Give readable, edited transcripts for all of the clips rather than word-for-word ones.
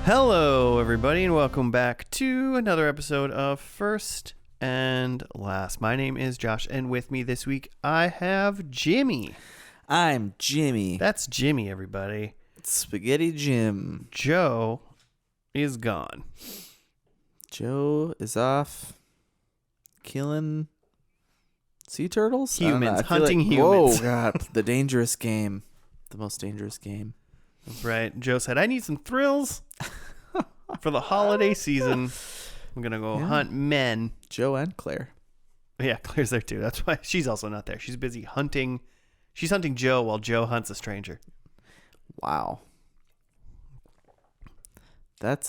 Hello, everybody, and welcome back to another episode of First and Last. My name is Josh, and with me this week, I have Jimmy. I'm Jimmy. That's Jimmy, everybody. Spaghetti Jim. Joe is gone. Joe is off killing sea turtles? Humans, hunting humans. Whoa, God. The dangerous game. The most dangerous game. That's right. Joe said, I need some thrills for the holiday season. I'm going to go hunt men. Joe and Claire. Yeah, Claire's there too. That's why she's also not there. She's busy hunting. She's hunting Joe while Joe hunts a stranger. Wow. I'd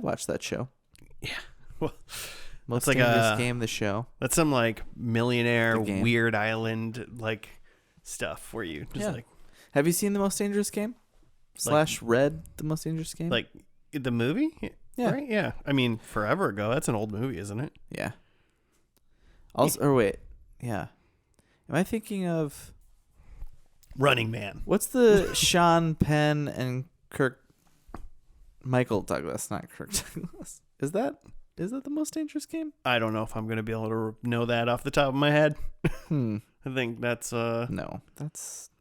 watch that show. Yeah. Well, most like dangerous game, the show. That's some like millionaire weird island like stuff where you just like. Have you seen The Most Dangerous Game? / read The Most Dangerous Game? Like the movie? Yeah. Right? Yeah. I mean, forever ago. That's an old movie, isn't it? Yeah. Also, or wait. Yeah. Am I thinking of Running Man? What's the Sean Penn and Michael Douglas, not Kirk Douglas? Is that The Most Dangerous Game? I don't know if I'm going to be able to know that off the top of my head. I think that's No, that's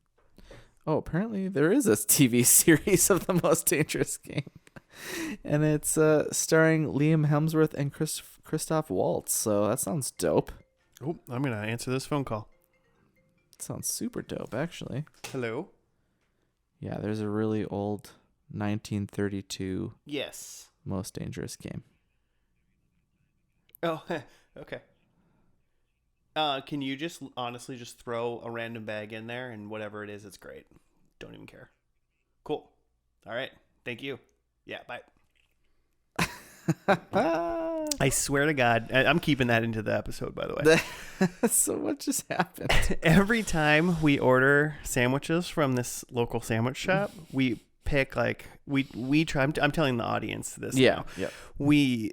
apparently there is a TV series of The Most Dangerous Game. And it's starring Liam Hemsworth and Christoph Waltz. So that sounds dope. Oh, I'm going to answer this phone call. It sounds super dope, actually. Hello? Yeah, there's a really old 1932 Yes. Most Dangerous Game. Oh, okay. Can you just honestly just throw a random bag in there and whatever it is, it's great. Don't even care. Cool. All right. Thank you. Yeah, bye. I swear to God, I'm keeping that into the episode, by the way. So what just happened? Every time we order sandwiches from this local sandwich shop, we pick we try. I'm telling the audience this. Yeah. Now. We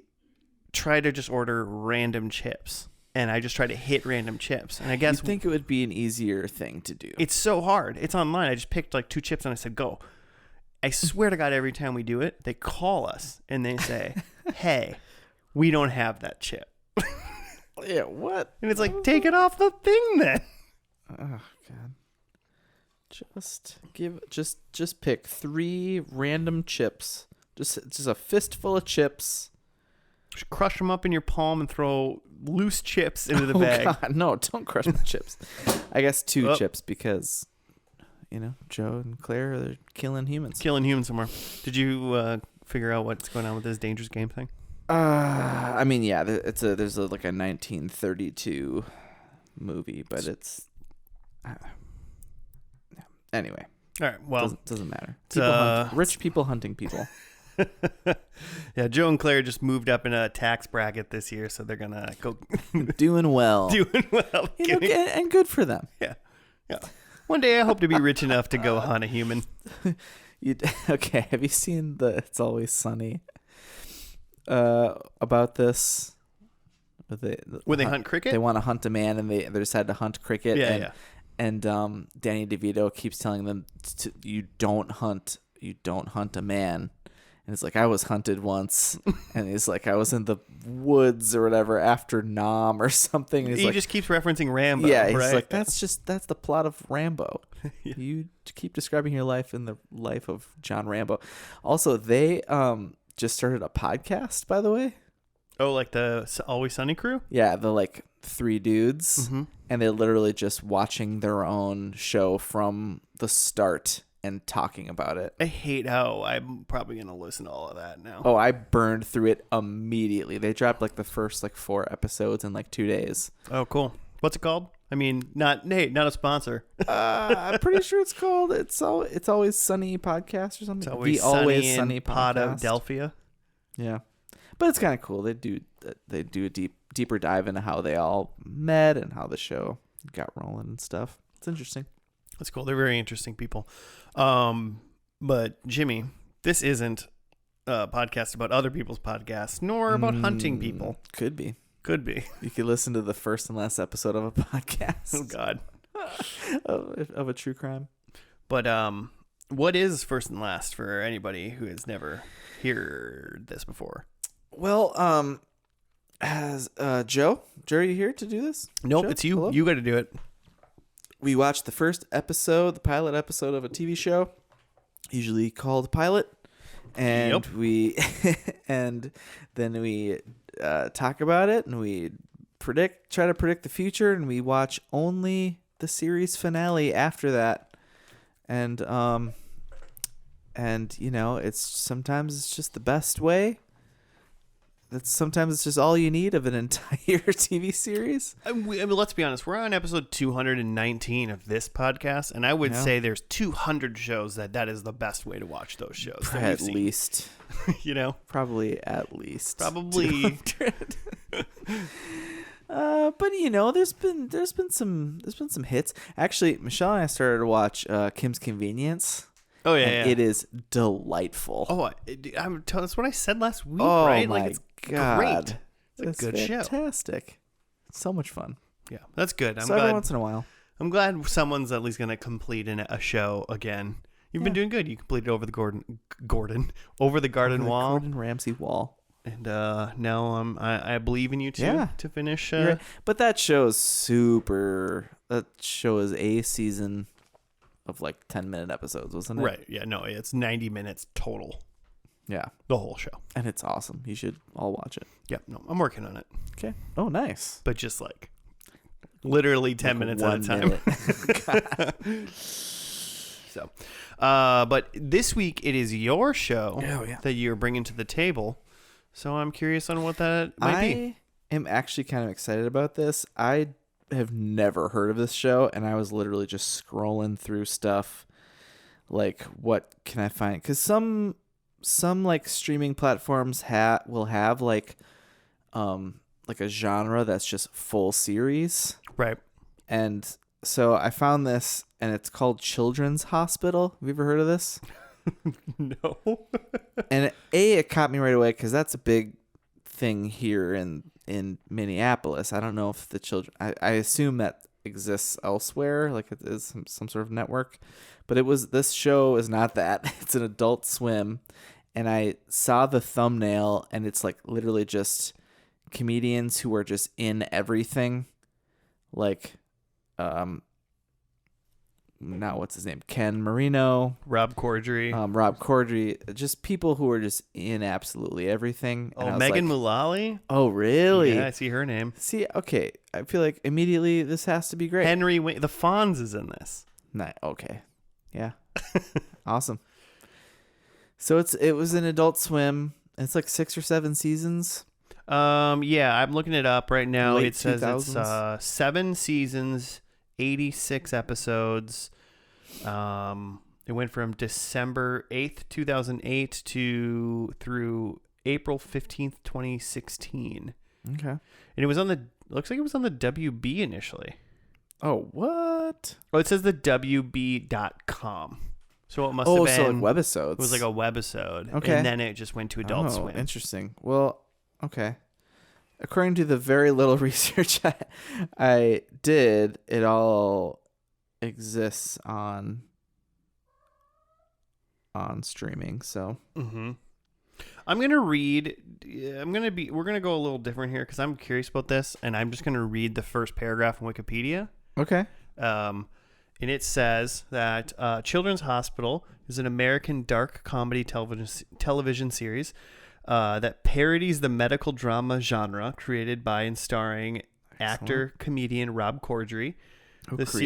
try to just order random chips, and I just try to hit random chips. And I guess you'd think it would be an easier thing to do. It's so hard. It's online. I just picked like 2 chips and I said go. I swear to God, every time we do it, they call us and they say, "Hey, we don't have that chip." Yeah, what? And it's like, take it off the thing then. Oh God. Just pick 3 random chips. Just a fistful of chips. Just crush them up in your palm and throw loose chips into the bag. God, no, don't crush my chips. I guess 2 chips because, Joe and Claire are killing humans. Killing humans somewhere. Did you figure out what's going on with this dangerous game thing? I mean, yeah, there's a 1932 movie, but it's All anyway. right, well, doesn't matter. Rich people hunting people. Yeah, Joe and Claire just moved up in a tax bracket this year, so they're gonna go doing well. And good for them. Yeah. One day I hope to be rich enough to go hunt a human. Okay, have you seen the It's Always Sunny about this? When they hunt cricket? They want to hunt a man, and they decide to hunt cricket. Yeah. And Danny DeVito keeps telling them, "You don't hunt a man." And it's like, I was hunted once. And he's like, I was in the woods or whatever after Nam or something. And he just keeps referencing Rambo. Yeah, he's right? like, that's the plot of Rambo. Yeah. You keep describing your life in the life of John Rambo. Also, they just started a podcast, by the way. Oh, like the Always Sunny crew? Yeah, the 3 dudes. Mm-hmm. And they're literally just watching their own show from the start and talking about it. I hate how I'm probably going to listen to all of that now. Oh, I burned through it immediately. They dropped the first 4 episodes in 2 days. Oh, cool. What's it called? I mean, not a sponsor. I'm pretty sure it's called It's Always Sunny Podcast or something. It's Always Sunny Podcast. Podadelphia. Yeah. But it's kind of cool. They do a deeper dive into how they all met and how the show got rolling and stuff. It's interesting. That's cool. They're very interesting people. But Jimmy, this isn't a podcast about other people's podcasts, nor about hunting people. Could be. You could listen to the first and last episode of a podcast. Oh God. of a true crime. But What is first and last for anybody who has never heard this before? Well, has Joe, are you here to do this? Nope, Joe? it's you. Hello? You got to do it. We watched the first episode, the pilot episode of a TV show, usually called Pilot, and Yep. and then we talk about it, and we try to predict the future, and we watch only the series finale after that, and sometimes it's just the best way. Sometimes it's just all you need of an entire TV series. I mean, let's be honest. We're on episode 219 of this podcast, and I would say there's 200 shows that is the best way to watch those shows. At least, probably at least, 200. But there's been some hits. Actually, Michelle and I started to watch Kim's Convenience. Oh yeah, It is delightful. Oh, that's what I said last week, oh right? My it's God. great. It's a good show. Fantastic. So much fun. Yeah, that's good. I'm glad. Every once in a while. I'm glad someone's at least going to complete a show again. You've been doing good. You completed over the garden wall. Gordon Ramsay wall. And now I believe in you too to finish. Right. But that show is super. That show is a season of like 10-minute episodes, wasn't it? Right. Yeah. No, it's 90 minutes total. Yeah. The whole show. And it's awesome. You should all watch it. Yeah. No, I'm working on it. Okay. Oh, nice. But just like literally 10 minutes at a time. So, but this week it is your show that you're bringing to the table. So I'm curious on what that might be. I am actually kind of excited about this. I have never heard of this show, and I was literally just scrolling through stuff like, what can I find? Because some like streaming platforms will have like a genre that's just full series, right? And so I found this, and it's called Children's Hospital. Have you ever heard of this? No. And it caught me right away because that's a big thing here in Minneapolis. I don't know if the children. I assume that exists elsewhere, like it is some sort of network. But this show is not that. It's an Adult Swim, and I saw the thumbnail, and it's like literally just comedians who are just in everything, like now what's his name? Ken Marino, Rob Corddry, just people who are just in absolutely everything. Oh, Megan Mullally. Oh, really? Yeah, I see her name. See, okay, I feel like immediately this has to be great. The Fonz is in this. Okay, yeah, awesome. So it was an Adult Swim. It's like 6 or 7 seasons. Yeah, I'm looking it up right now. Late It says 2000s. it's 7 seasons, 86 episodes. It went from December 8th, 2008 through April 15th, 2016. Okay. And it was looks like it was on the WB initially. Oh, what? Oh, it says the WB.com. So it must have been. so like webisodes. It was like a webisode. Okay. And then it just went to Adult Swim. Interesting. Well, okay. According to the very little research I did, it all exists on streaming. So we're gonna go a little different here because I'm curious about this, and I'm just gonna read the first paragraph on Wikipedia. Okay. And it says that Children's Hospital is an American dark comedy television series that parodies the medical drama genre, created by and starring actor comedian Rob Corddry. Look at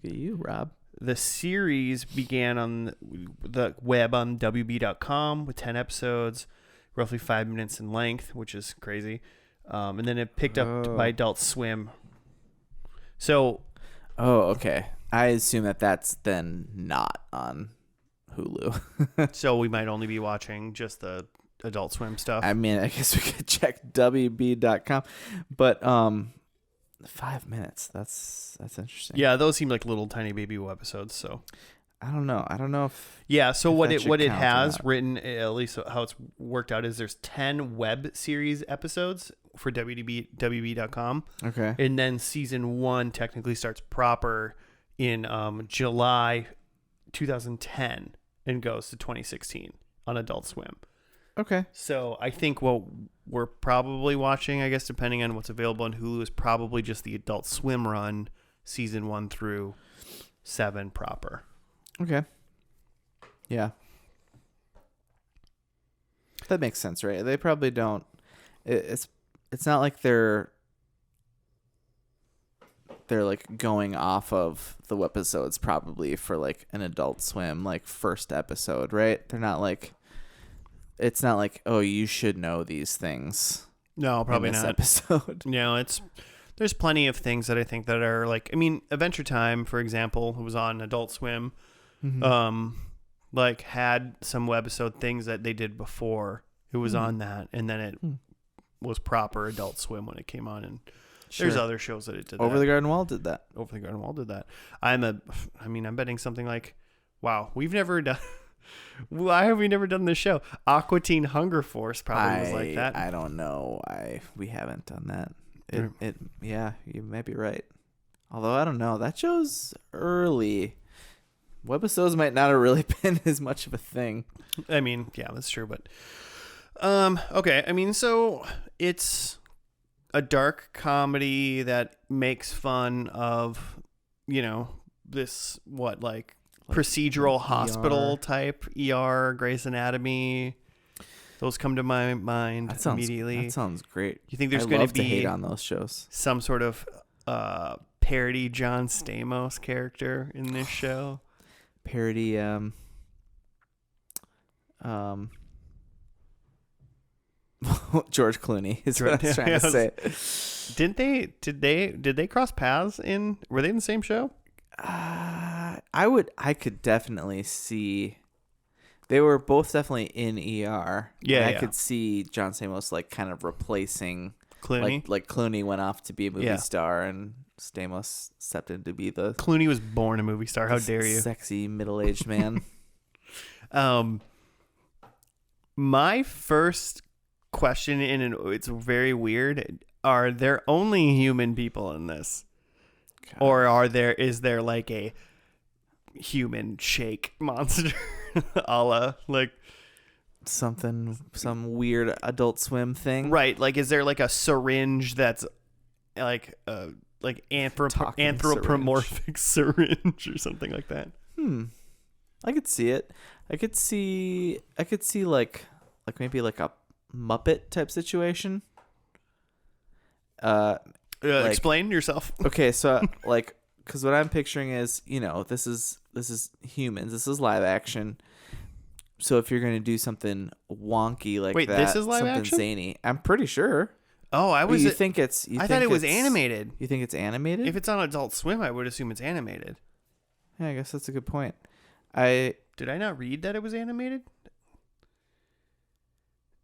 you, Rob. The series began on the web on WB.com with 10 episodes, roughly 5 minutes in length, which is crazy. And then it picked up by Adult Swim. So, okay. I assume that's then not on Hulu. so we might only be watching just the Adult Swim stuff. I mean, I guess we could check WB.com, but 5 minutes. That's interesting. Yeah, those seem like little tiny baby webisodes. So I don't know if so what it has not. written, at least how it's worked out, is there's 10 web series episodes for WB.com. Okay. And then season 1 technically starts proper in July 2010 and goes to 2016 on Adult Swim. Okay. So I think what we're probably watching, I guess, depending on what's available on Hulu, is probably just the Adult Swim run, season 1 through 7 proper. Okay. Yeah. That makes sense, right? They probably don't. It's not like they're like going off of the episodes probably for like an Adult Swim like first episode, right? They're not like. It's not like, oh, you should know these things. No, probably in this not. Episode. No, there's plenty of things that I think that are like, I mean, Adventure Time, for example, it was on Adult Swim. Mm-hmm. Like had some webisode things that they did before it was on that, and then it was proper Adult Swim when it came on. And there's other shows that it did. Over the Garden Wall did that. Over the Garden Wall did that. I'm betting something like, wow, we've never done. Why have we never done this show? Aqua Teen Hunger Force probably was like that. I don't know. We haven't done that. Yeah, you might be right. Although I don't know. That show's early. Webisodes might not have really been as much of a thing. I mean, yeah, that's true. But okay. I mean, so it's a dark comedy that makes fun of, this like procedural hospital type Grey's Anatomy. Those come to my mind immediately. That sounds great. You think there's going to be hate on those shows? Some sort of parody John Stamos character in this show? Parody George Clooney is what I was trying to say. Did they cross paths were they in the same show? I could definitely see they were both definitely in ER. Yeah, I could see John Stamos like kind of replacing Clooney. Like Clooney went off to be a movie star and Stamos stepped in to be the Clooney was born a movie star. How dare you? Sexy middle-aged man. My first question it's very weird. Are there only human people in this? God. Or is there like a human shake monster a la like some weird Adult Swim thing? Right. Like, is there like a syringe that's like anthropomorphic syringe or something like that? I could see it. I could see like maybe like a Muppet type situation. Explain yourself. Okay, so like, because what I'm picturing is, this is humans. This is live action. So if you're gonna do something wonky like that, this is live something action? zany, I'm pretty sure. Oh, I was. You think it's? I thought it was animated. You think it's animated? If it's on Adult Swim, I would assume it's animated. Yeah, I guess that's a good point. Did I not read that it was animated?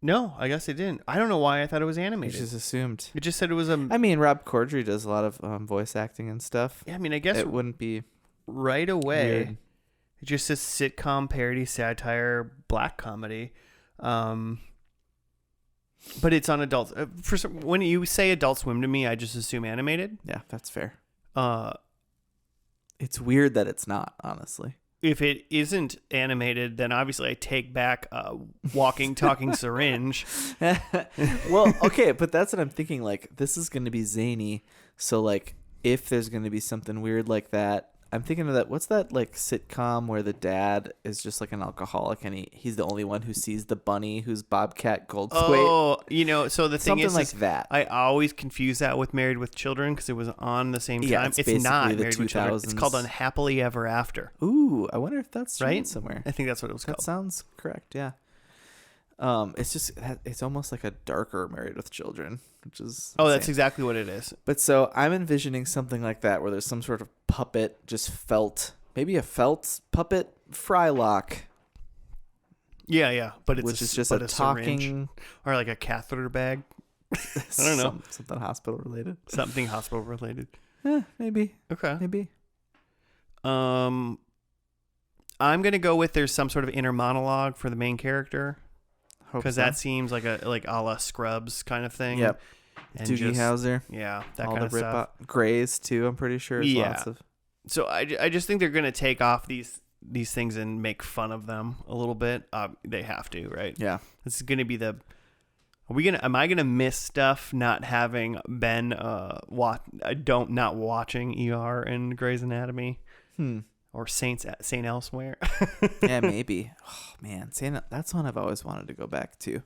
No, I guess it didn't. I don't know why I thought it was animated. You just assumed. It just said it was a... I mean, Rob Corddry does a lot of voice acting and stuff. Yeah, I mean, I guess... It wouldn't be... Right away, weird. It just says sitcom, parody, satire, black comedy. But it's on adults. When you say Adult Swim to me, I just assume animated. Yeah, that's fair. It's weird that it's not, honestly. If it isn't animated, then obviously I take back walking, talking syringe. Well, okay, but that's what I'm thinking. Like, this is going to be zany. So, like, if there's going to be something weird like that, I'm thinking of that. What's that, like, sitcom where the dad is just, like, an alcoholic and he's the only one who sees the bunny who's Bobcat Goldthwait? Oh, so the thing something is like that. I always confuse that with Married with Children because it was on the same time. Yeah, it's not Married with Children. It's called Unhappily Ever After. Ooh, I wonder if that's right somewhere. I think that's what it was called. That sounds correct, yeah. It's almost like a darker Married with Children, which is insane. That's exactly what it is. But so I'm envisioning something like that where there's some sort of puppet, just felt, maybe a felt puppet Frylock. Yeah, but it's just a talking syringe, or like a catheter bag. I don't know, something hospital related. Something hospital related. Maybe. Okay. Maybe. I'm gonna go with there's some sort of inner monologue for the main character. Because that seems like a la Scrubs kind of thing. Yep. And Doogie Howser. Yeah, that all kind the of stuff. Grays too, I'm pretty sure. Yeah. Lots of... So I just think they're going to take off these these things and make fun of them a little bit. They have to, right? Yeah. This is going to be am I going to miss stuff not having been, not watching ER and Grey's Anatomy or Saint Elsewhere? Yeah, maybe. Oh man, that's one I've always wanted to go back to.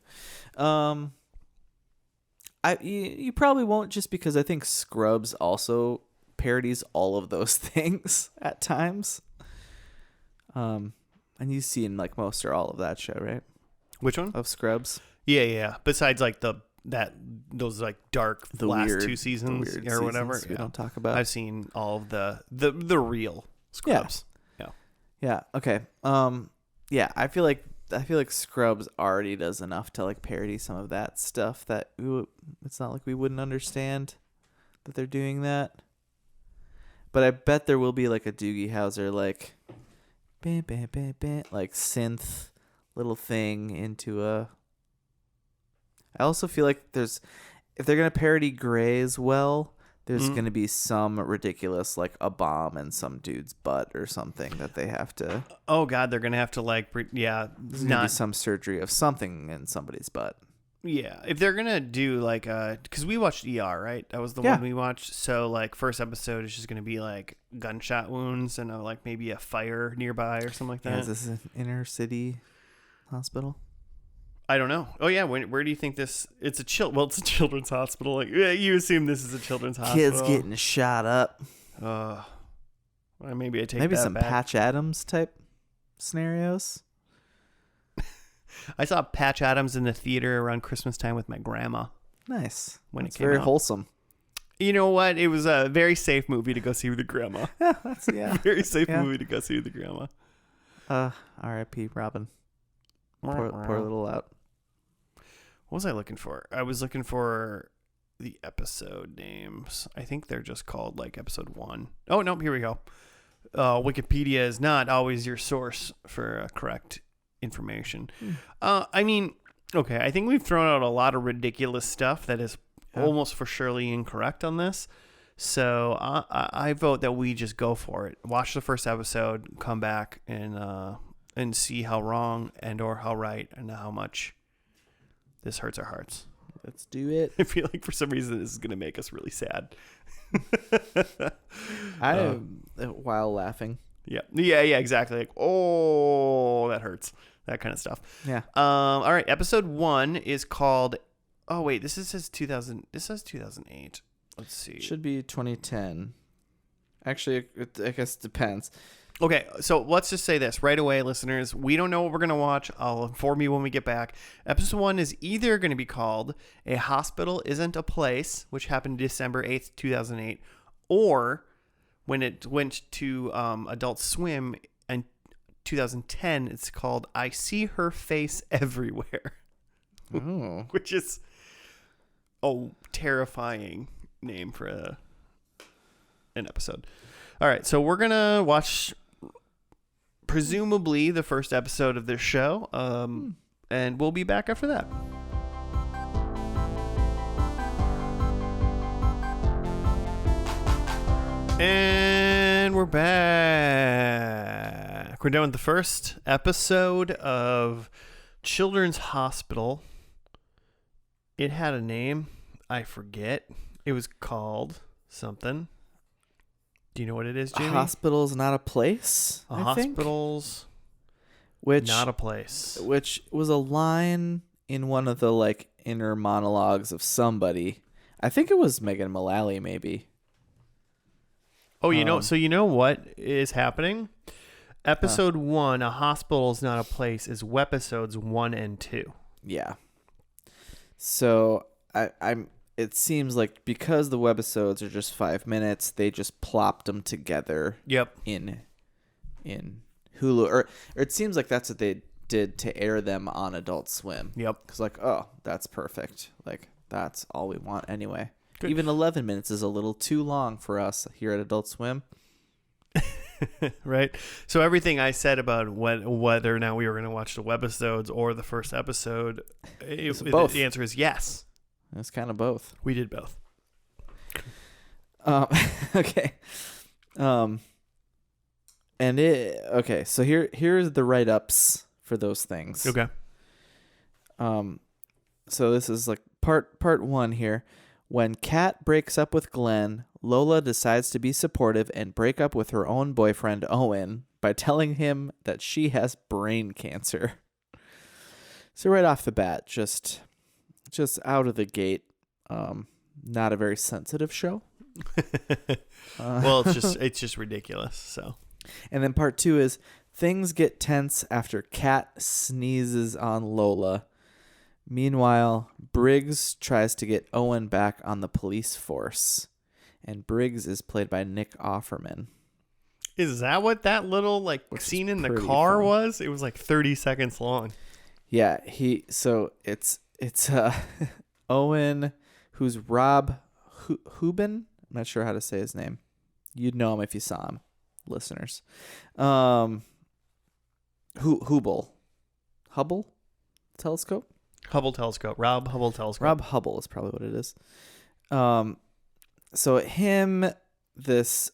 You probably won't, just because I think Scrubs also parodies all of those things at times. And you've seen like most or all of that show, right? Which one? Of Scrubs. Yeah. Besides like those like dark last 2 seasons or whatever we don't talk about. I've seen all of the real Scrubs. Yeah. Okay. Yeah. I feel like Scrubs already does enough to like parody some of that stuff that it's not like we wouldn't understand that they're doing that. But I bet there will be like a Doogie Howser like bam bam bam bam like synth little thing into a. I also feel like if they're gonna parody Grey as well, there's gonna be some ridiculous like a bomb in some dude's butt or something that they have to. Oh God, they're gonna have to like There's gonna be some surgery of something in somebody's butt. Yeah, if they're gonna do like because we watched ER, right? That was the one we watched. So like first episode is just gonna be like gunshot wounds and like maybe a fire nearby or something like that. Yeah, is this an inner city hospital? I don't know. Oh yeah, where do you think this? It's a children's hospital. Like you assume this is a children's hospital. Kids getting shot up. Well, maybe I take maybe that some back. Patch Adams type scenarios. I saw Patch Adams in the theater around Christmas time with my grandma. Nice. When It's it came very out. wholesome. You know what? It was a very safe movie to go see with the grandma. Yeah. Very safe movie to go see with the grandma. R.I.P. Robin. Poor little out. What was I looking for? I was looking for the episode names. I think they're just called like episode 1. Oh, no, here we go. Wikipedia is not always your source for correct information. I mean, okay, I think we've thrown out a lot of ridiculous stuff that is almost for surely incorrect on this. So I vote that we just go for it. Watch the first episode, come back and see how wrong and or how right and how much this hurts our hearts. Let's do it. I feel like for some reason this is going to make us really sad. While laughing. Yeah, exactly. Like, oh, that hurts. That kind of stuff. Yeah. All right. Episode 1 is called. Oh wait, this says 2000. This says 2008. Let's see. It should be 2010. Actually, I guess it depends. Okay, so let's just say this right away, listeners. We don't know what we're going to watch. I'll inform you when we get back. Episode 1 is either going to be called A Hospital Isn't a Place, which happened December 8th, 2008, or when it went to Adult Swim in 2010, it's called I See Her Face Everywhere, which is a terrifying name for an episode. All right, so we're going to watch presumably the first episode of this show, and we'll be back after that. And we're back. We're done with the first episode of Children's Hospital. It had a name. I forget. It was called something. Do you know what it is, Jimmy? A hospital's not a place. Hospital's not a place. Which was a line in one of the like inner monologues of somebody. I think it was Megan Mullally, maybe. Oh, so you know what is happening? Episode 1, A Hospital's Not a Place, is webisodes 1 and 2. Yeah. So it seems like because the webisodes are just 5 minutes, they just plopped them together. Yep. In Hulu, or it seems like that's what they did to air them on Adult Swim. Yep. Because like, oh, that's perfect. Like that's all we want anyway. Good. Even 11 minutes is a little too long for us here at Adult Swim. Right. So everything I said about whether or not we were going to watch the webisodes or the first episode, both. The answer is yes. It's kind of both. We did both. Okay. Okay, so here's the write-ups for those things. Okay. So this is like part one here. When Kat breaks up with Glenn, Lola decides to be supportive and break up with her own boyfriend, Owen, by telling him that she has brain cancer. So right off the bat, just out of the gate, not a very sensitive show. Well, it's just ridiculous. So. And then part two is things get tense after Kat sneezes on Lola. Meanwhile, Briggs tries to get Owen back on the police force. And Briggs is played by Nick Offerman. Is that what that little scene in the car fun. was? It was like 30 seconds long. Yeah, it's Owen, who's Rob Hubin. I'm not sure how to say his name. You'd know him if you saw him, listeners. Hubble telescope. Hubble telescope. Rob Hubble telescope. Rob Hubble is probably what it is. So him, this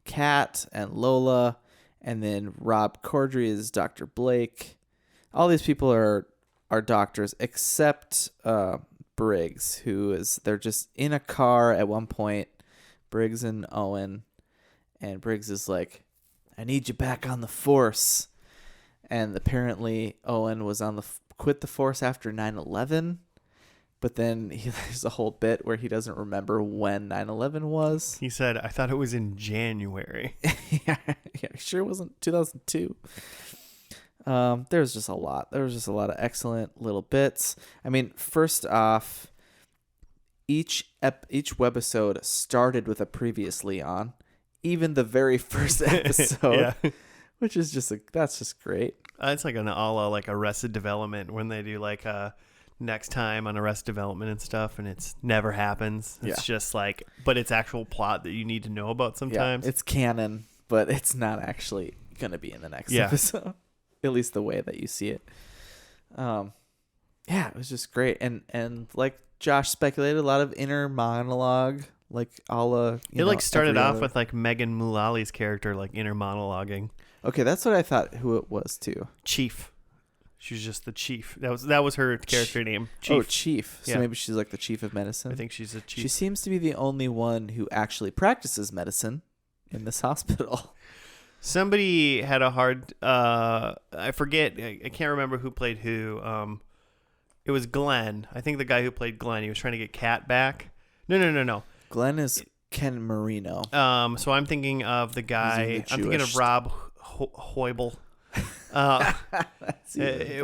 Kat and Lola, and then Rob Corddry is Dr. Blake. All these people are doctors except Briggs, they're just in a car at one point, Briggs and Owen, and Briggs is like, I need you back on the force. And apparently Owen was quit the force after 9/11, but then there's a whole bit where he doesn't remember when 9/11 was. He said, I thought it was in January. yeah, sure it wasn't 2002. There was just a lot. There was just a lot of excellent little bits. I mean, first off, each webisode started with a previously on, even the very first episode, Yeah. which is that's just great. It's like an a la like Arrested Development when they do like next time on Arrested Development and stuff, and it's never happens. It's just like, but it's actual plot that you need to know about sometimes. Yeah, it's canon, but it's not actually going to be in the next episode. At least the way that you see it. It was just great. And like Josh speculated, a lot of inner monologue, like a la, it started off with like Megan Mullally's character like inner monologuing. Okay, that's what I thought who it was too. Chief. She was just the chief. That was her character name. Chief. Oh, Chief. So maybe she's like the chief of medicine. I think she's a chief. She seems to be the only one who actually practices medicine in this hospital. Somebody had a hard I forget, I can't remember who played who. It was Glenn. I think the guy who played Glenn, he was trying to get Kat back. No. Glenn is Ken Marino. So I'm thinking of the guy, I'm thinking of Rob Hoible.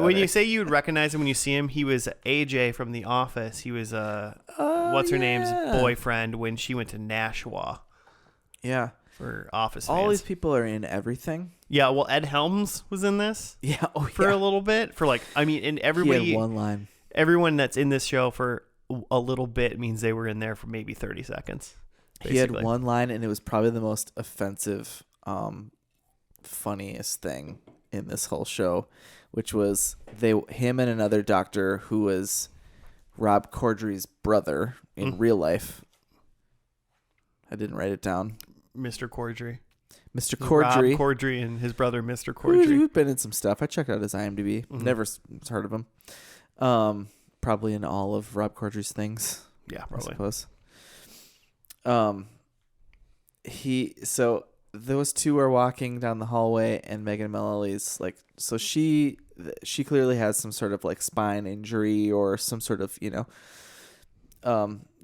When you say you'd recognize him when you see him, he was AJ from The Office. He was what's her name's boyfriend when she went to Nashua. Yeah. For Office All fans. these people are in everything. Yeah, well, Ed Helms was in this. Yeah, for a little bit. For and everybody. He had one line. Everyone that's in this show for a little bit means they were in there for maybe 30 seconds. Basically. He had one line, and it was probably the most offensive, funniest thing in this whole show, which was him and another doctor who was Rob Corddry's brother in real life. I didn't write it down. Mr. Corddry. Mr. Corddry. Rob Corddry and his brother, Mr. Corddry. Who's been in some stuff. I checked out his IMDb. Never heard of him. Probably in all of Rob Corddry's things. Yeah, probably. I suppose. So those two are walking down the hallway, and Megan Mullally's like, so she clearly has some sort of like spine injury or some sort of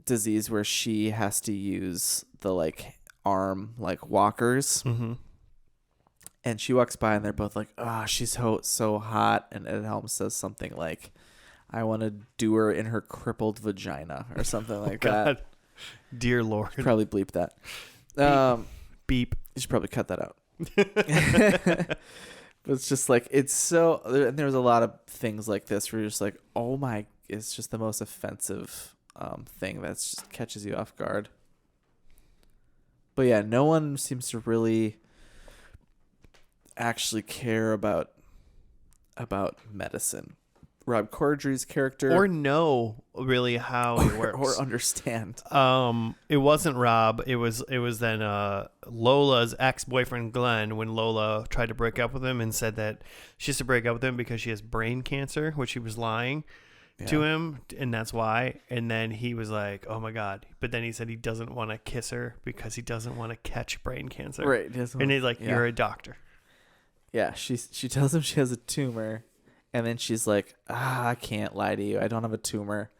disease where she has to use the like arm like walkers. And she walks by, and they're both like, she's so hot. And Ed Helms says something like, I want to do her in her crippled vagina or something like that. Dear Lord. Probably bleep that. Beep. You should probably cut that out. But it's just like, it's so, and there's a lot of things like this where you're just like, oh my, it's just the most offensive thing that just catches you off guard. But yeah, no one seems to really actually care about medicine Rob Corddry's character or know really how it works or understand. It wasn't Rob. It was then Lola's ex-boyfriend Glenn, when Lola tried to break up with him and said that she has to break up with him because she has brain cancer, which he was lying to him, and that's why. And then he was like, "Oh my god!" But then he said he doesn't want to kiss her because he doesn't want to catch brain cancer. Right. And he's like, "You're a doctor." Yeah. She tells him she has a tumor, and then she's like, "I can't lie to you. I don't have a tumor."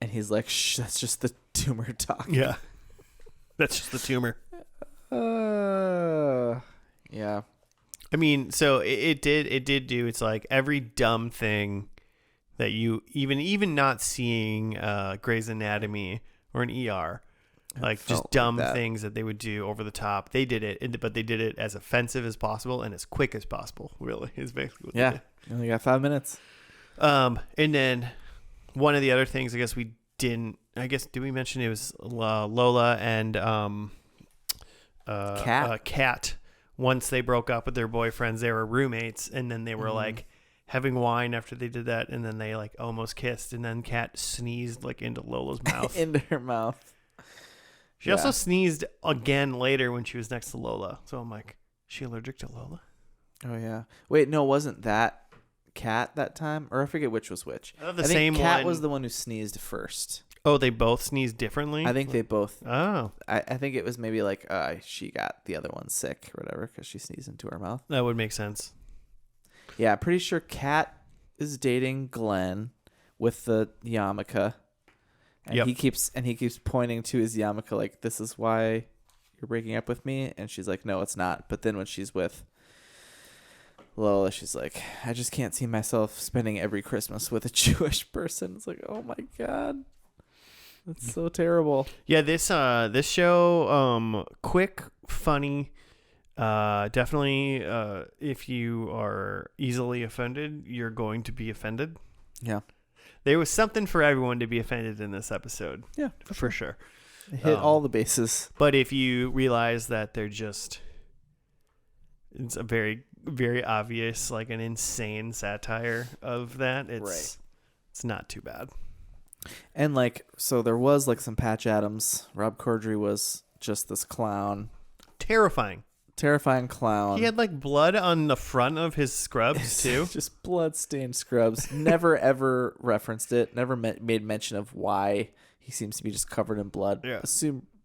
And he's like, "Shh, that's just the tumor talk." Yeah, that's just the tumor. Yeah. I mean, so it did do. It's like every dumb thing that you even not seeing Grey's Anatomy or an ER, like just dumb things that they would do over the top. They did it, but they did it as offensive as possible and as quick as possible. Really, is basically what they did. You only got 5 minutes. And then one of the other things, I guess we didn't. I guess did we mention it was Lola and Kat. Once they broke up with their boyfriends, they were roommates, and then they were like having wine after they did that, and then they like almost kissed, and then Kat sneezed like into Lola's mouth. Into her mouth. She also sneezed again later when she was next to Lola. So I'm like, is she allergic to Lola? Oh yeah. Wait, no, wasn't that Kat that time? Or I forget which was which. I think Kat was the one who sneezed first. Oh, they both sneezed differently? I think they both. Oh. I think it was maybe like she got the other one sick or whatever because she sneezed into her mouth. That would make sense. Yeah, pretty sure Kat is dating Glenn with the yarmulke. And he keeps pointing to his yarmulke like, "This is why you're breaking up with me." And she's like, "No, it's not." But then when she's with Lola, she's like, "I just can't see myself spending every Christmas with a Jewish person." It's like, oh my god. That's so terrible. Yeah, this show, quick, funny, definitely, if you are easily offended, you're going to be offended. Yeah. There was something for everyone to be offended in this episode. Yeah, for sure. It hit all the bases. But if you realize that they're just, it's a very, very obvious, like an insane satire of that, it's not too bad. And like, so there was like some Patch Adams. Rob Corddry was just this clown. Terrifying clown. He had like blood on the front of his scrubs too. Just blood-stained scrubs. Never ever referenced it. Never made mention of why he seems to be just covered in blood. Yeah.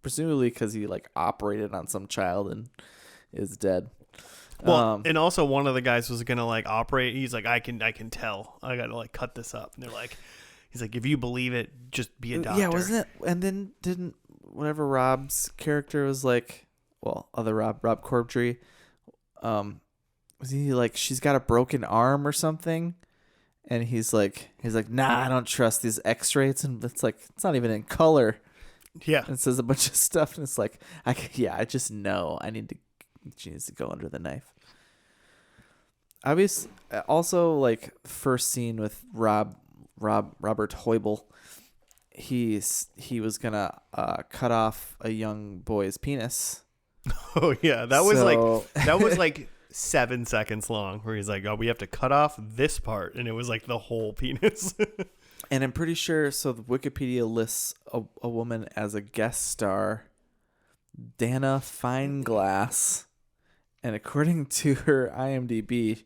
Presumably because he like operated on some child and is dead. Well, and also one of the guys was gonna like operate. He's like, I can tell. I gotta like cut this up. And they're like, he's like, if you believe it, just be a doctor. Yeah, wasn't it? And then didn't whatever Rob's character was like. Well, other Rob Corddry, was he like, she's got a broken arm or something? And he's like, nah, I don't trust these x-rays. And it's like, it's not even in color. Yeah. And it says a bunch of stuff. And it's like, I just know she needs to go under the knife. Obviously, also like first scene with Robert Hoybel, he was going to cut off a young boy's penis. Oh yeah, that was like 7 seconds long. Where he's like, "Oh, we have to cut off this part," and it was like the whole penis. And I'm pretty sure. So the Wikipedia lists a woman as a guest star, Dana Fineglass, and according to her IMDb,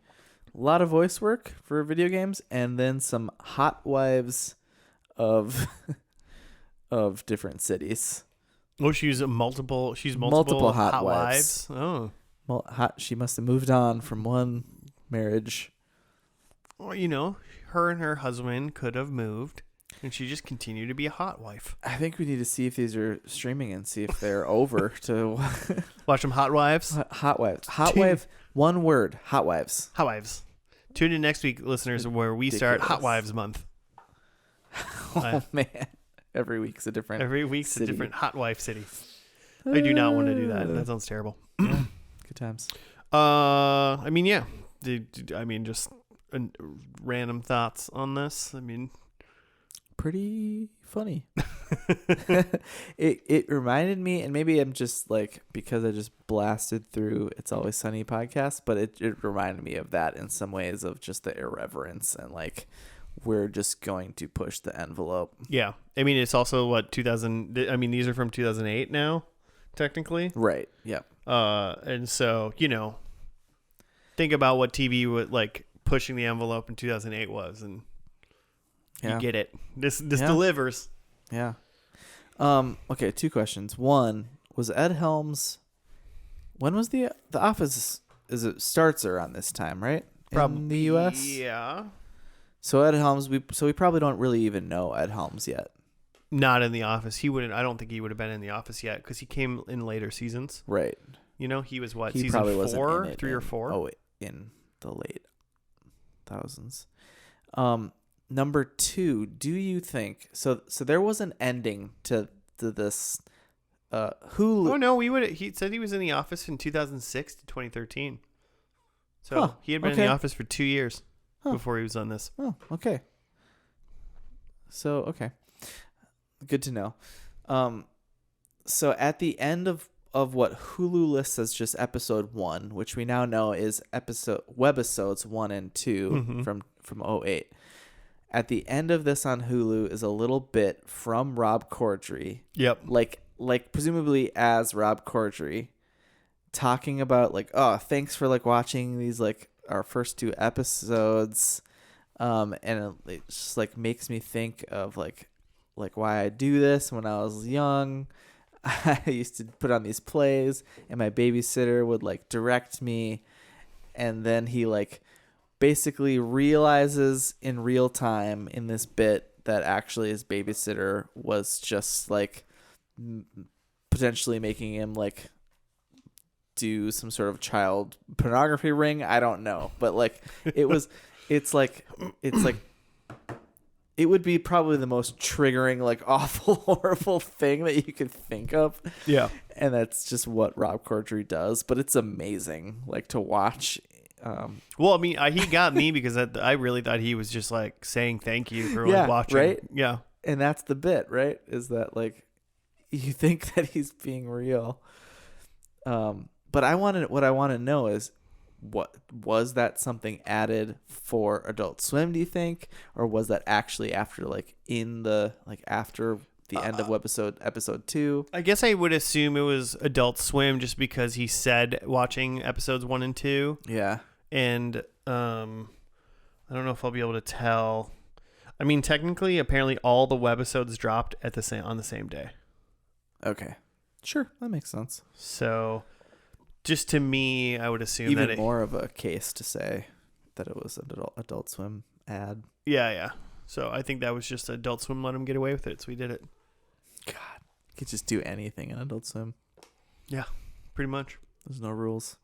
a lot of voice work for video games, and then some hot wives of different cities. Oh, she's multiple hot wives. Oh. She must have moved on from one marriage. Well, her and her husband could have moved, and she just continued to be a hot wife. I think we need to see if these are streaming and see if they're over to watch them. Hot wives. Hot wives. Hot wife. One word. Hot wives. Hot wives. Tune in next week, listeners, where we start Hot Wives Month. Oh man. Every week's a different hot wife city. I do not want to do that. That sounds terrible. Good times. I mean, yeah. Just random thoughts on this. I mean, pretty funny. It reminded me, and maybe I'm just like, because I just blasted through It's Always Sunny podcast, but it reminded me of that in some ways, of just the irreverence and like we're just going to push the envelope. Yeah. I mean, it's also what 2000. I mean, these are from 2008 now, technically. Right. Yep. And so, think about what TV would like pushing the envelope in 2008 was, and you get it. This delivers. Yeah. Okay, 2 questions. One, was Ed Helms, when was the Office, it starts around this time, right? Probably in the US? Yeah. So Ed Helms, we probably don't really even know Ed Helms yet. Not in The Office. He wouldn't. I don't think he would have been in The Office yet because he came in later seasons. Right. He was what, He season probably wasn't 4, in it 3 or 4? Oh, in the late thousands. Number 2, do you think so there was an ending to this Hulu? Oh no, he said he was in The Office from 2006 to 2013. So he had been in The Office for 2 years before he was on this. Oh, okay. So, okay. Good to know. So at the end of what Hulu lists as just episode 1, which we now know is webisodes 1 and 2 from 2008. At the end of this on Hulu is a little bit from Rob Corddry. Yep. Like presumably as Rob Corddry, talking about like, oh, thanks for like watching these like our first 2 episodes, and it just like makes me think of like why I do this. When I was young, I used to put on these plays, and my babysitter would like direct me, and then he like basically realizes in real time in this bit that actually his babysitter was just like potentially making him like do some sort of child pornography ring. I don't know, but like it's like it would be probably the most triggering, like awful, horrible thing that you could think of. Yeah. And that's just what Rob Corddry does, but it's amazing like to watch. Well, I mean, he got me because I really thought he was just like saying thank you for like watching. Right? Yeah. And that's the bit, right? Is that like you think that he's being real. But what I want to know is, what was that something added for Adult Swim, do you think, or was that actually after like in the like after the end of episode 2? I guess I would assume it was Adult Swim just because he said watching episodes 1 and 2. Yeah. And I don't know if I'll be able to tell. I mean, technically, apparently all the webisodes dropped on the same day. Okay. Sure, that makes sense. So just to me, I would assume even that more of a case to say that it was an Adult Swim ad. Yeah. So I think that was just Adult Swim let him get away with it, so we did it. God, you could just do anything in Adult Swim. Yeah, pretty much. There's no rules.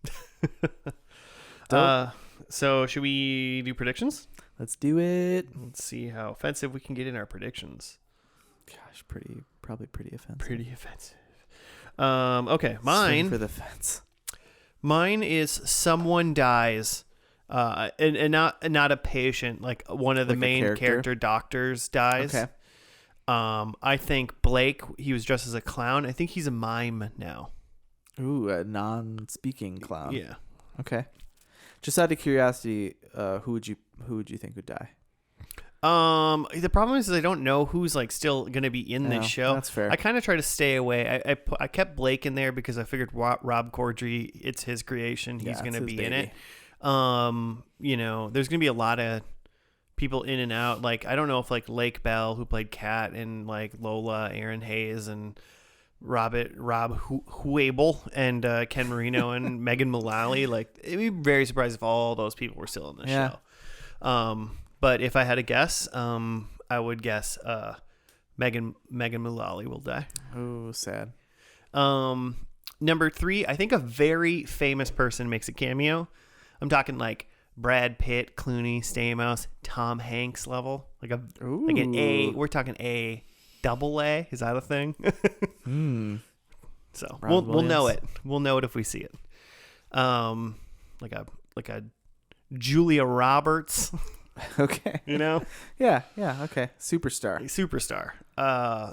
So should we do predictions? Let's do it. Let's see how offensive we can get in our predictions. Gosh, probably pretty offensive. Pretty offensive. Okay, mine. Swing for the fence. Mine is someone dies, and not a patient, like one of the Like a main character doctors dies. Okay. I think Blake, he was dressed as a clown. I think he's a mime now. Ooh, a non-speaking clown. Yeah. Okay. Just out of curiosity, who would you think would die? The problem is I don't know who's like still gonna be in this show. That's fair. I kind of try to stay away. I kept Blake in there because I figured Rob Corddry, it's his creation. He's gonna be in it. There's gonna be a lot of people in and out. Like I don't know if like Lake Bell, who played Kat, and like Lola, Aaron Hayes, and Rob Huebel, and Ken Marino, and Megan Mullally. Like it'd be very surprised if all those people were still in the show. But if I had to guess, I would guess Megan Mullally will die. Oh, sad. Number 3, I think a very famous person makes a cameo. I'm talking like Brad Pitt, Clooney, Stamos, Tom Hanks level. Like an A. We're talking A, double A. Is that a thing? So we'll know it. We'll know it if we see it. Like a Julia Roberts. Okay. Yeah. Okay. Superstar.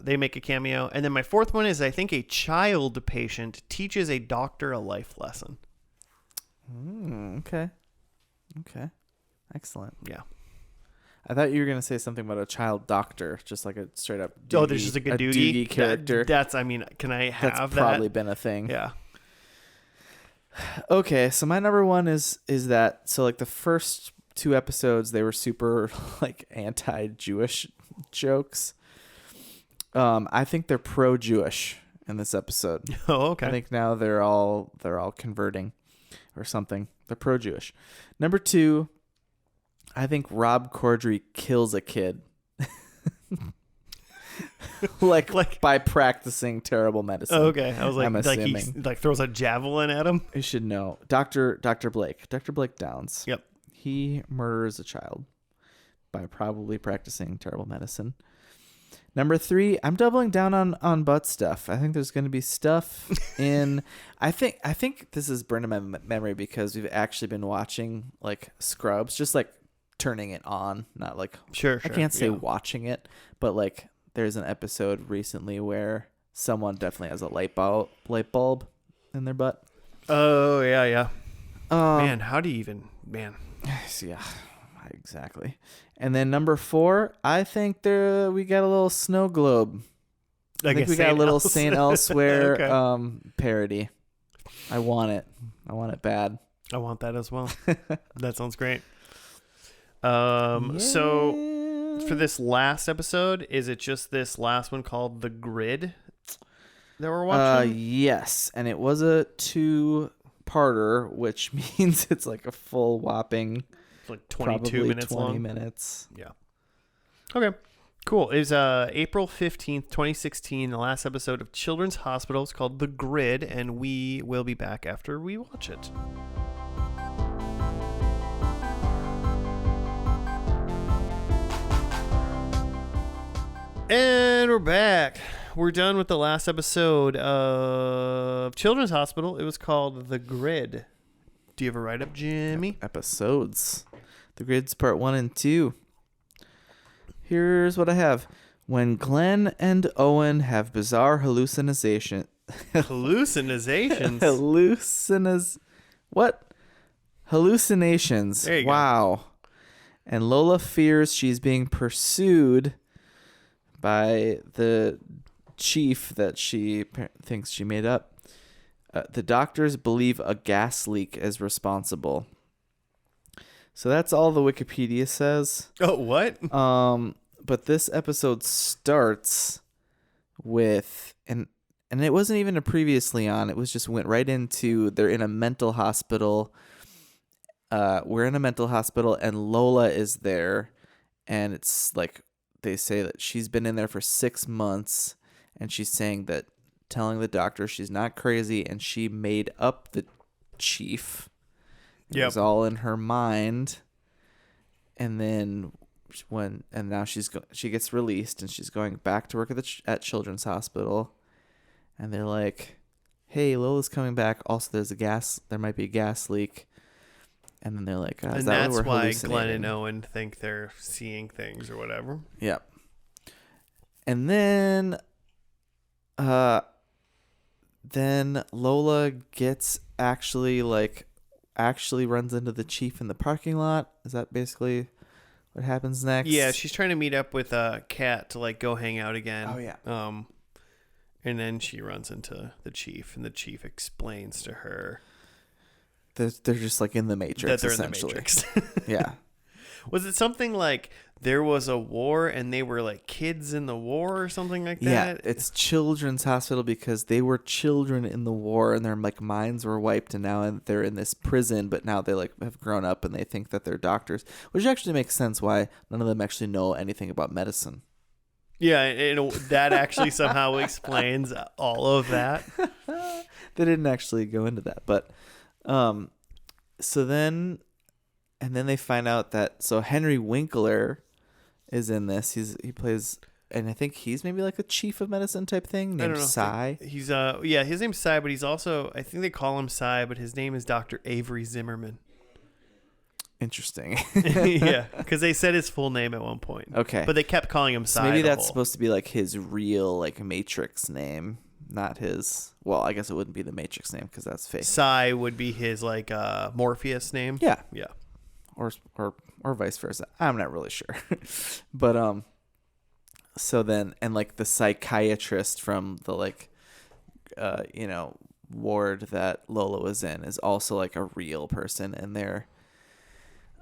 They make a cameo. And then my 4th one is I think a child patient teaches a doctor a life lesson. Okay. Excellent. Yeah. I thought you were gonna say something about a child doctor, just like a straight up. Oh, there's just like a Doogie character. That's. I mean, can I have That's that? probably been a thing. Yeah. Okay, so my number one is that so like the first 2 episodes they were super like anti-Jewish jokes. I think they're pro-Jewish in this episode. Oh, okay. I think now they're all converting or something. They're pro-Jewish. Number 2, I think Rob Corddry kills a kid. like by practicing terrible medicine. Oh, okay. I was like, I'm assuming. he like throws a javelin at him. You should know. Dr. Blake Downs. Yep. He murders a child by probably practicing terrible medicine. Number 3, I'm doubling down on butt stuff. I think there's going to be stuff in. I think this is burned in my memory because we've actually been watching like Scrubs, just like turning it on, not like Sure. I can't say watching it, but like there's an episode recently where someone definitely has a light bulb in their butt. Oh yeah. Man, how do you even Yeah, exactly. And then number 4, I think we got a little snow globe. I think we got a little St. Elsewhere okay. Parody. I want it. I want it bad. I want that as well. That sounds great. So for this last episode, is it just this last one called The Grid that we're watching? Yes, and it was a 2-parter, which means it's like a full whopping like 22 minutes 20 long. Minutes. Yeah. Okay. Cool. It was April 15th, 2016, the last episode of Children's Hospital. It's called The Grid, and we will be back after we watch it. And we're back. We're done with the last episode of Children's Hospital. It was called The Grid. Do you have a write-up, Jimmy? Episodes. The Grid's part 1 and 2. Here's what I have. When Glenn and Owen have bizarre hallucinations. What? Hallucinations. There you go. Wow. And Lola fears she's being pursued by the chief that she thinks she made up. The doctors believe a gas leak is responsible. So that's all the Wikipedia says. Oh, what? But this episode starts with and it wasn't even a previously on. It was just went right into they're in a mental hospital. We're in a mental hospital and Lola is there, and it's like they say that she's been in there for 6 months, and she's saying that telling the doctor she's not crazy and she made up the chief. It was all in her mind. And then now she gets released and she's going back to work at Children's Hospital. And they're like, "Hey, Lola's coming back. Also, there might be a gas leak." And then they're like, and that's why Glenn and Owen think they're seeing things or whatever. Yeah. And then Lola gets actually runs into the chief in the parking lot. Is that basically what happens next? Yeah, she's trying to meet up with Kat to like go hang out again. Oh yeah. And then she runs into the chief, and the chief explains to her they're just like in the Matrix. That they're essentially. in the Matrix. Yeah. Was it something like there was a war and they were like kids in the war or something like that? Yeah, it's Children's Hospital because they were children in the war and their like minds were wiped, and now they're in this prison, but now they like have grown up and they think that they're doctors, which actually makes sense why none of them actually know anything about medicine. Yeah, that actually somehow explains all of that. They didn't actually go into that, but so then they find out that Henry Winkler is in this. He plays, and I think he's maybe like a chief of medicine type thing named Cy. He's his name's Cy, but he's also, I think they call him Cy, but his name is Dr. Avery Zimmerman. Interesting. Yeah, because they said his full name at one point. Okay, but they kept calling him Cy. So maybe that's supposed to be like his real like Matrix name, not his. Well, I guess it wouldn't be the Matrix name because that's fake. Cy would be his like Morpheus name. Yeah. Yeah. Or or vice versa. I'm not really sure. But so then, and like the psychiatrist from the like ward that Lola was in is also like a real person, and they're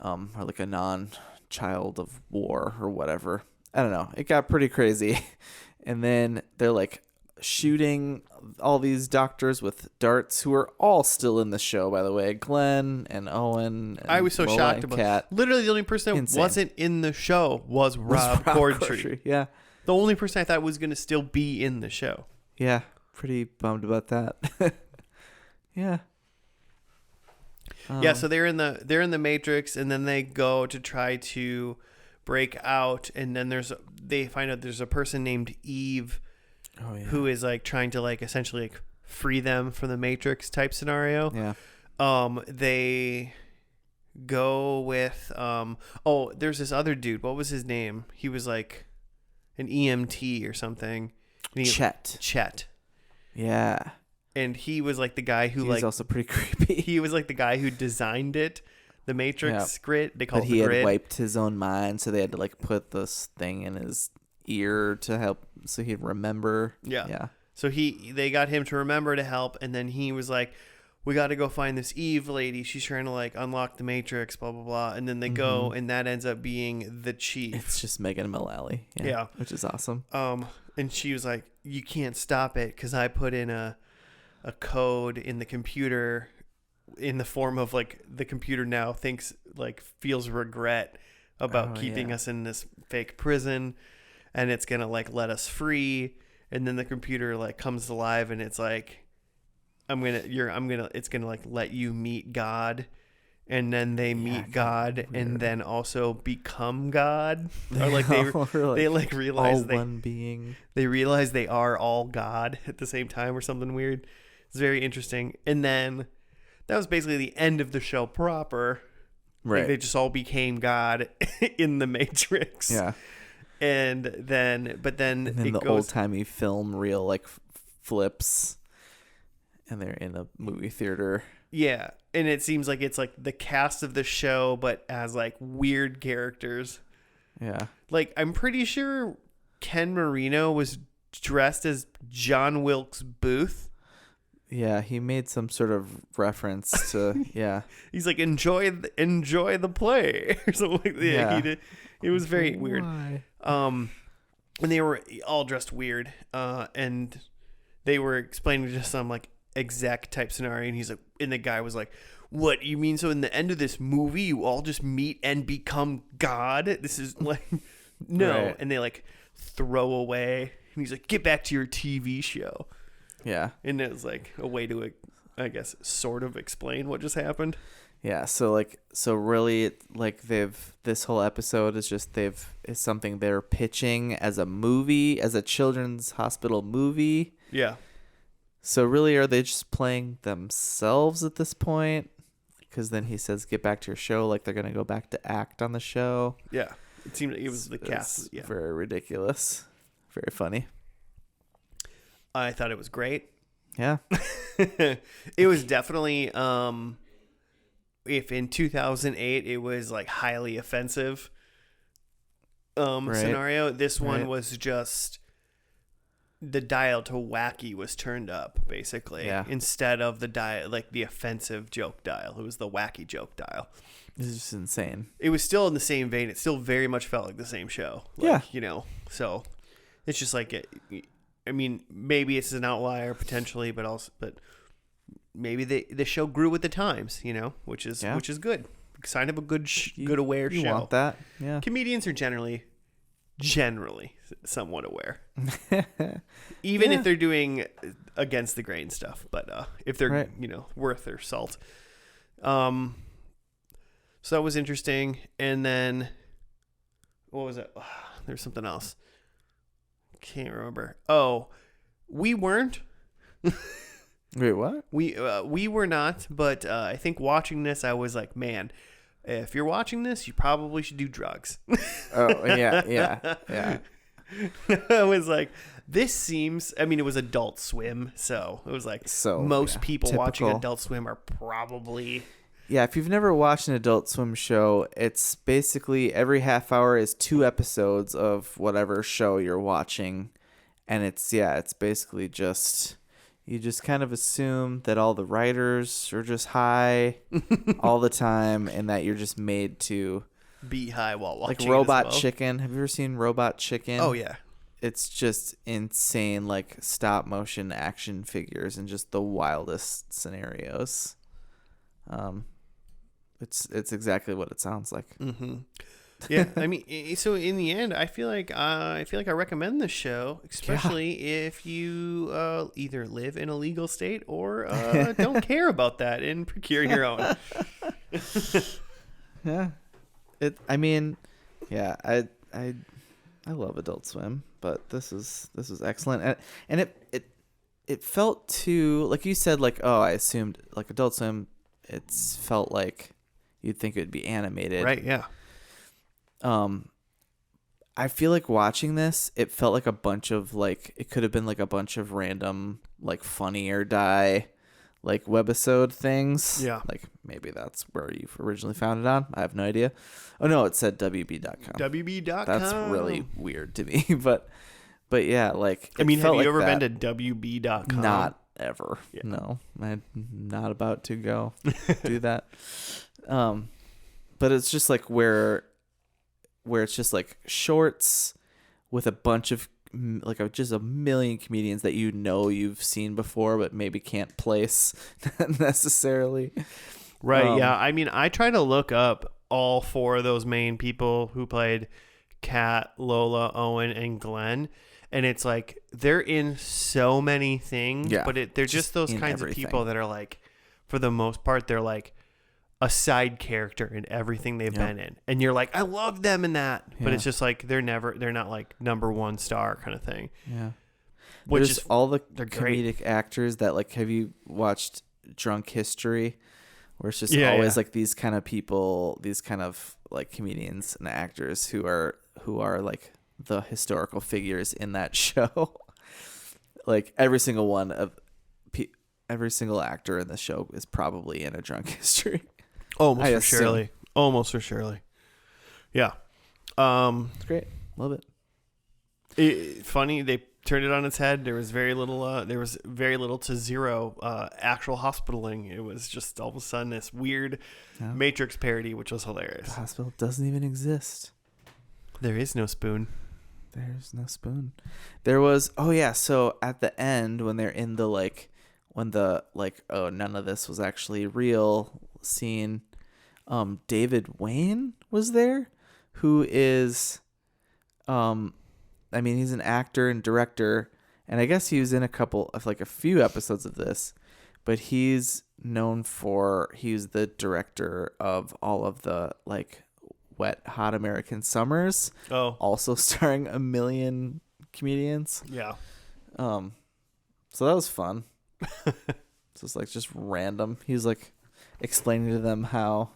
or like a non-child of war or whatever. I don't know. It got pretty crazy. And then they're like shooting all these doctors with darts, who are all still in the show, by the way. Glenn and Owen and I was so Lola shocked and about Kat. literally the only person that Insane. wasn't in the show was Rob Corddry. Yeah. The only person I thought was going to still be in the show. Yeah. Pretty bummed about that. Yeah. Yeah, so they're in the Matrix, and then they go to try to break out, and then they find out there's a person named Eve who is like trying to like essentially like free them from the Matrix type scenario. Yeah. They go with there's this other dude. What was his name? He was like an EMT or something. Chet. Yeah. And he was like the guy who He's also pretty creepy. he was like the guy who designed it, the Matrix grid. They call it the he grid. had wiped his own mind, so they had to like put this thing in his ear to help, so he'd remember. Yeah. So they got him to remember to help, and then he was like, "We got to go find this Eve lady. She's trying to like unlock the Matrix." Blah blah blah. And then they go, and that ends up being the chief. It's just Megan Mullally. Yeah, which is awesome. And she was like, "You can't stop it because I put in a code in the computer in the form of like the computer now feels regret about keeping us in this fake prison, and it's gonna like let us free." And then the computer like comes alive, and it's like, it's gonna like let you meet God. And then they meet God, and then also become God. Or like they like realize one being. They realize they are all God at the same time, or something weird. It's very interesting. And then that was basically the end of the show proper. Right. Like they just all became God in the Matrix. Yeah. And then the old timey film reel like flips, and they're in a movie theater. Yeah, and it seems like it's like the cast of the show, but as like weird characters. Yeah. Like I'm pretty sure Ken Marino was dressed as John Wilkes Booth. Yeah, he made some sort of reference to He's like enjoy the play or something like that. Yeah, he did. It was very weird. And they were all dressed weird. And they were explaining just some like exec type scenario, and he's like, and the guy was like, "What you mean? So in the end of this movie, you all just meet and become God? This is like no." Right. And they like throw away, and he's like, "Get back to your TV show." Yeah. And it was like a way to, I guess, sort of explain what just happened. Yeah. So really, like this whole episode is just is something they're pitching as a movie, as a children's hospital movie. Yeah. So really, are they just playing themselves at this point? Because then he says, "Get back to your show," like they're gonna go back to act on the show. Yeah. It seemed like it was the cast. Yeah. Very ridiculous. Very funny. I thought it was great. Yeah. It was definitely, if in 2008 it was like highly offensive scenario, this one was just the dial to wacky was turned up, basically. Yeah. Instead of the dial, like the offensive joke dial, it was the wacky joke dial. This is just insane. It was still in the same vein. It still very much felt like the same show. Like, so it's just like I mean, maybe it's an outlier potentially, but maybe the show grew with the times, which is good. Sign of a good aware show. You want that? Yeah. Comedians are generally somewhat aware, even if they're doing against the grain stuff. But if they're worth their salt, so that was interesting. And then what was it? There's something else. Can't remember. Oh, we weren't. Wait, what? We were not. But I think watching this, I was like, man, if you're watching this, you probably should do drugs. Oh yeah. I was like, this seems. I mean, it was Adult Swim, so it was like most people typical. watching Adult Swim are probably Yeah, if you've never watched an Adult Swim show, it's basically every half hour is 2 episodes of whatever show you're watching. And it's basically just, you just kind of assume that all the writers are just high all the time and that you're just made to. Be high while Like watching. Robot as well. Chicken. Have you ever seen Robot Chicken? Oh, yeah. It's just insane, like stop motion action figures and just the wildest scenarios. It's exactly what it sounds like. Mm-hmm. Yeah, I mean, so in the end, I feel like I recommend this show, especially if you either live in a legal state or don't care about that and procure your own. Yeah, I mean, yeah, I love Adult Swim, but this is excellent, and it felt too, like you said, like, oh, I assumed like Adult Swim, it's felt like you'd think it would be animated, Right? Yeah. I feel like watching this, it felt like a bunch of like, it could have been like a bunch of random like Funny or Die like webisode things. Yeah. Like maybe that's where you originally found it on. I have no idea. Oh no, it said WB.com. WB.com. That's really weird to me, but yeah, like I mean, have you like ever that. been to WB.com? Not ever. Yeah. No, I'm not about to go do that. But it's just like where it's just like shorts with a bunch of like just a million comedians that you've seen before but maybe can't place necessarily. Right. Yeah. I mean, I try to look up all 4 of those main people who played Kat, Lola, Owen, and Glenn. And it's like they're in so many things, Yeah, but they're just those kinds everything. of people that are like, for the most part, they're like a side character in everything they've been in. And you're like, I love them in that. But it's just like they're not like number 1 star kind of thing. Yeah. Which There's is all the they're comedic great. actors that like, have you watched Drunk History? Where it's just Yeah, always yeah. like these kind of people, these kind of like comedians and actors who are like the historical figures in that show. Like every single every single actor in the show is probably in a Drunk History. Almost I for assume. surely. Almost for surely. Yeah. It's great. Love it. Funny, they turned it on its head. There was very little to zero actual hospitaling. It was just all of a sudden this weird Matrix parody, which was hilarious. The hospital doesn't even exist. There is no spoon. There's no spoon. There was, oh yeah, so at the end when they're in the like, when the like, oh, none of this was actually real scene, David Wayne was there, who is, I mean, he's an actor and director, and I guess he was in a few episodes of this, but he's known for, he's the director of all of the like Wet Hot American Summers. Oh. Also starring a million comedians. Yeah. So that was fun. So it's like just random. He was like explaining to them how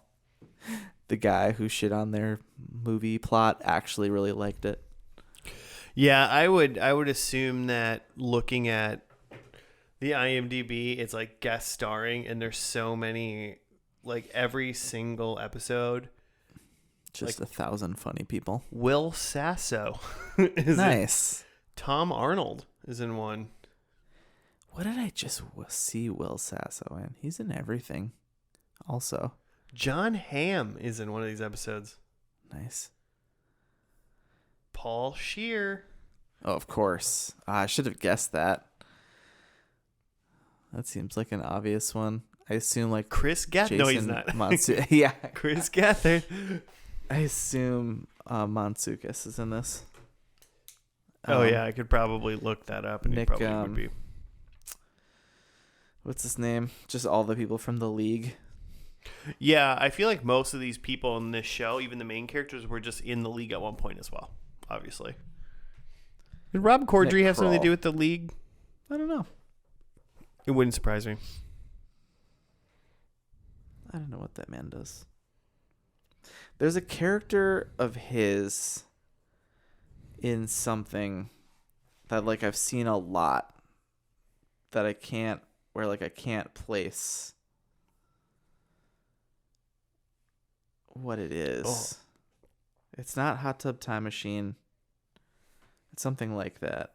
the guy who shit on their movie plot actually really liked it. Yeah, I would assume that looking at the IMDb, it's like guest starring, and there's so many, like every single episode. Just 1,000 funny people. Will Sasso is Nice. Tom Arnold is in one. What did I just see Will Sasso in? He's in everything. Also. John Hamm is in one of these episodes. Nice. Paul Scheer. Oh, of course. I should have guessed that. That seems like an obvious one. I assume like Chris Gath. No, he's not. Yeah. Chris Gathard. I assume Montsoukas is in this. Oh, yeah. I could probably look that up, and he Nick, probably would be. What's his name? Just all the people from the league. Yeah, I feel like most of these people in this show, even the main characters, were just in the league at one point as well, obviously. Did Rob Corddry Nick have something to Kroll. do with the league? I don't know. It wouldn't surprise me. I don't know what that man does. There's a character of his in something that like I've seen a lot that I can't place. what it is. Oh. It's not Hot Tub Time Machine. It's something like that.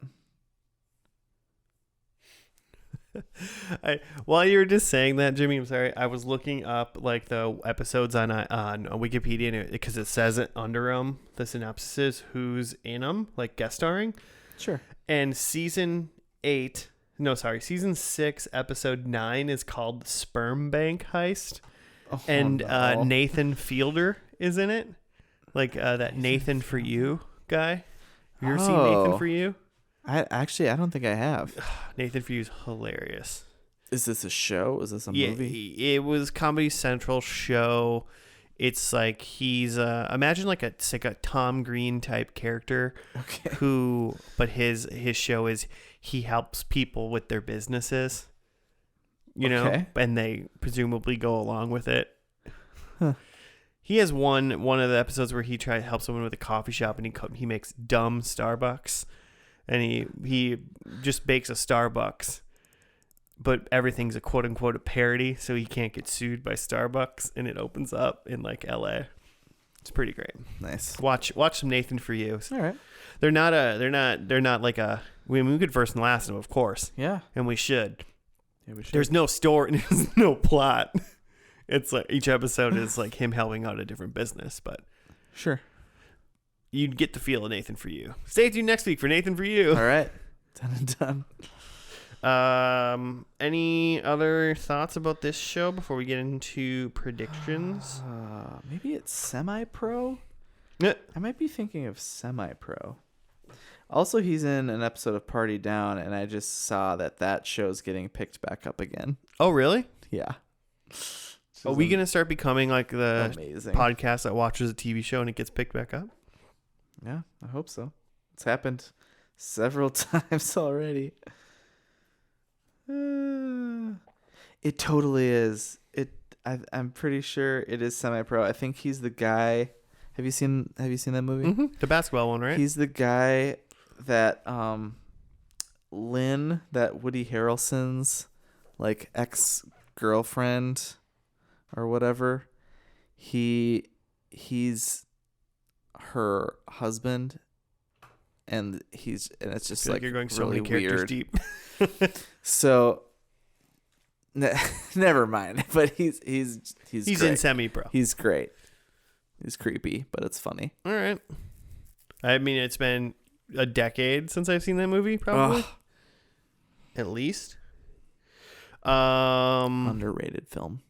While you were just saying that, Jimmy, I'm sorry. I was looking up like the episodes on Wikipedia because it says it under them. The synopsis is who's in them, like guest starring. Sure. And season 6, episode 9 is called the Sperm Bank Heist, and no. Nathan Fielder is in it, like that Nathan for You guy. Have you ever seen Nathan for You? I don't think I have. Nathan for You is hilarious. Is this a show? Is this a movie? It was Comedy Central show. It's like he's imagine like a Tom Green type character. Okay. But his show is he helps people with their businesses. You know, and they presumably go along with it. Huh. He has one of the episodes where he tries to help someone with a coffee shop, and he makes dumb Starbucks. And he just bakes a Starbucks, but everything's a quote unquote a parody, so he can't get sued by Starbucks, and it opens up in like LA. It's pretty great. Nice. Watch some Nathan for You. All right. They're not like a. We could first and last them, of course. Yeah. And we should. Yeah, we should. There's no story. There's no plot. It's like each episode is like him helping out a different business, but sure. You'd get the feel of Nathan for You. Stay tuned next week for Nathan for You. All right. Done and done. Any other thoughts about this show before we get into predictions? Maybe it's semi-pro? Yeah. I might be thinking of semi-pro. Also, he's in an episode of Party Down, and I just saw that show's getting picked back up again. Oh, really? Yeah. Are we going to start becoming like the amazing podcast that watches a TV show and it gets picked back up? Yeah, I hope so. It's happened several times already. It totally is. I'm pretty sure it is semi-pro. I think he's the guy. Have you seen that movie? Mm-hmm. The basketball one, right? He's the guy that Lynn, that Woody Harrelson's like ex-girlfriend or whatever. He's her husband, and it's just like you're going so really many characters weird. deep. So never mind. But he's great. In semi-pro. He's great. He's creepy, but it's funny. All right. I mean, it's been a decade since I've seen that movie, probably. Ugh. At least. Underrated film.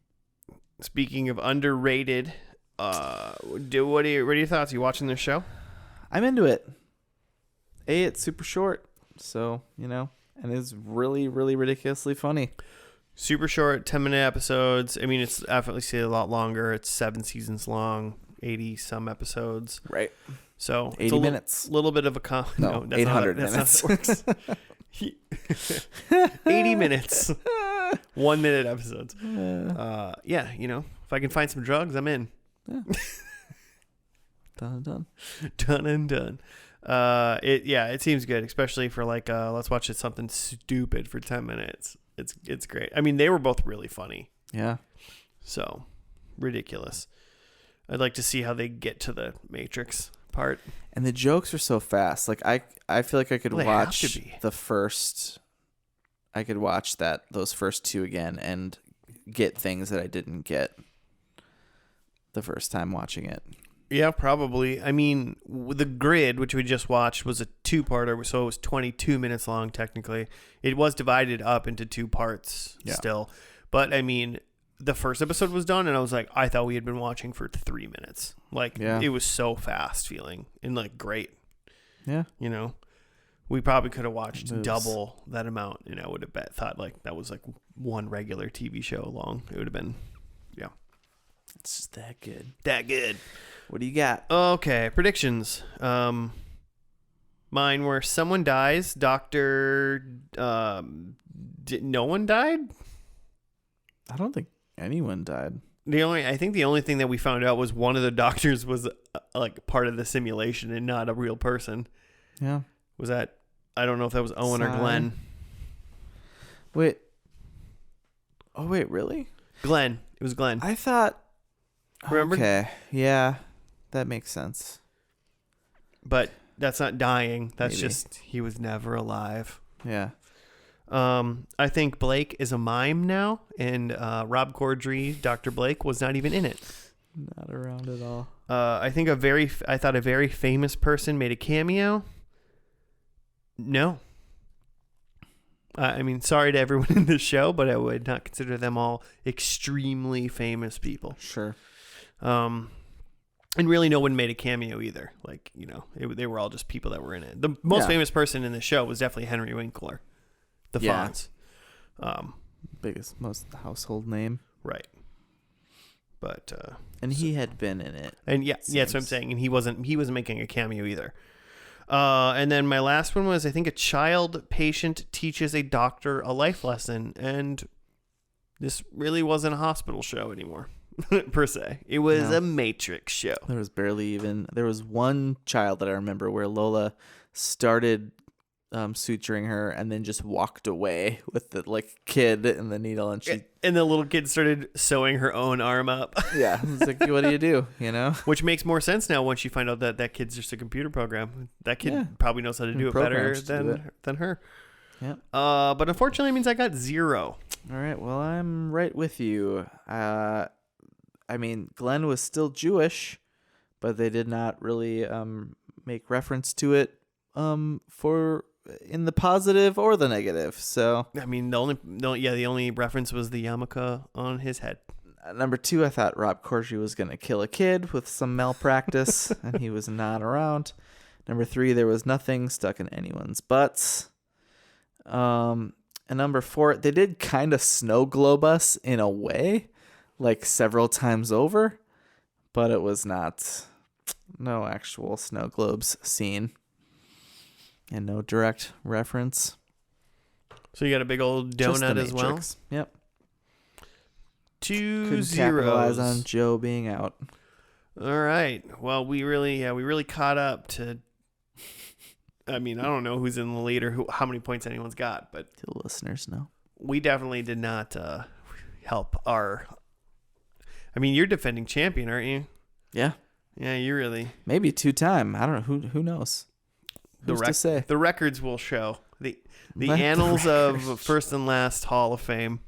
Speaking of underrated, what are your thoughts? Are you watching this show? I'm into it. It's super short, so and it's really, really ridiculously funny. Super short, 10-minute episodes. I mean, it's definitely a lot longer. It's 7 seasons long, 80 some episodes. Right. So 80 minutes. Little bit of a no, that's 800 minutes. That's not how it works. 80 minutes. 1 minute episodes. Yeah, if I can find some drugs, I'm in. Yeah. Done and done. Done and done. It seems good, especially for like let's watch something stupid for 10 minutes. It's great. I mean, they were both really funny. Yeah. So ridiculous. I'd like to see how they get to the Matrix part. And the jokes are so fast. Like I feel like I could watch the first. I could watch those first 2 again and get things that I didn't get the first time watching it. Yeah, probably. I mean, the Grid, which we just watched, was a 2-parter, so it was 22 minutes long technically. It was divided up into 2 parts still. But I mean, the first episode was done and I thought we had been watching for 3 minutes. It was so fast feeling and great. Yeah. We probably could have watched double that amount, and I would have thought that was one regular TV show long. It would have been, yeah. It's just that good. That good. What do you got? Okay, predictions. Mine were someone dies. No one died? I don't think anyone died. I think the only thing that we found out was one of the doctors was part of the simulation and not a real person. Yeah. Was that? I don't know if that was Owen or Glenn. Wait. Oh wait, really? Glenn. It was Glenn. I thought Remember? Okay. Yeah, that makes sense. But that's not dying. That's Maybe. just he was never alive. Yeah. I think Blake is a mime now, and Rob Corddry, Dr. Blake, was not even in it. Not around at all. I think I thought a very famous person made a cameo. No. I mean, sorry to everyone in the show, but I would not consider them all extremely famous people. Sure. And really no one made a cameo either. Like, they were all just people that were in it. The most famous person in the show was definitely Henry Winkler. The Fonz. Biggest, most household name. Right. But and he had been in it. And that's what I'm saying. And he wasn't making a cameo either. And then my last one was, I think, a child patient teaches a doctor a life lesson, and this really wasn't a hospital show anymore. Per se. It was a Matrix show. There was one child that I remember where Lola started suturing her and then just walked away with the kid and the needle, and the little kid started sewing her own arm up. Yeah, it's like, what do you do? Which makes more sense now once you find out that kid's just a computer program. That kid probably knows how to do it better than her. Yeah. But unfortunately, it means I got 0. All right. Well, I'm right with you. I mean, Glenn was still Jewish, but they did not really make reference to it for in the positive or the negative. So I mean, the only reference was the yarmulke on his head. Number 2, I thought Rob Corddry was going to kill a kid with some malpractice, and he was not around. Number 3, there was nothing stuck in anyone's butts. And number 4, they did kind of snow globe us in a way, several times over, but it was no actual snow globes seen, and no direct reference. So you got a big old donut as well? Yep. 2 Couldn't zeros. capitalize on Joe being out. All right. Well, we really caught up to. I mean, I don't know who's in the lead or how many points anyone's got, but the listeners know. We definitely did not help our. I mean, you're defending champion, aren't you? Yeah. Yeah, you really. Maybe 2-time. I don't know. Who knows? Who's to say? The records will show. The annals of first and last Hall of Fame.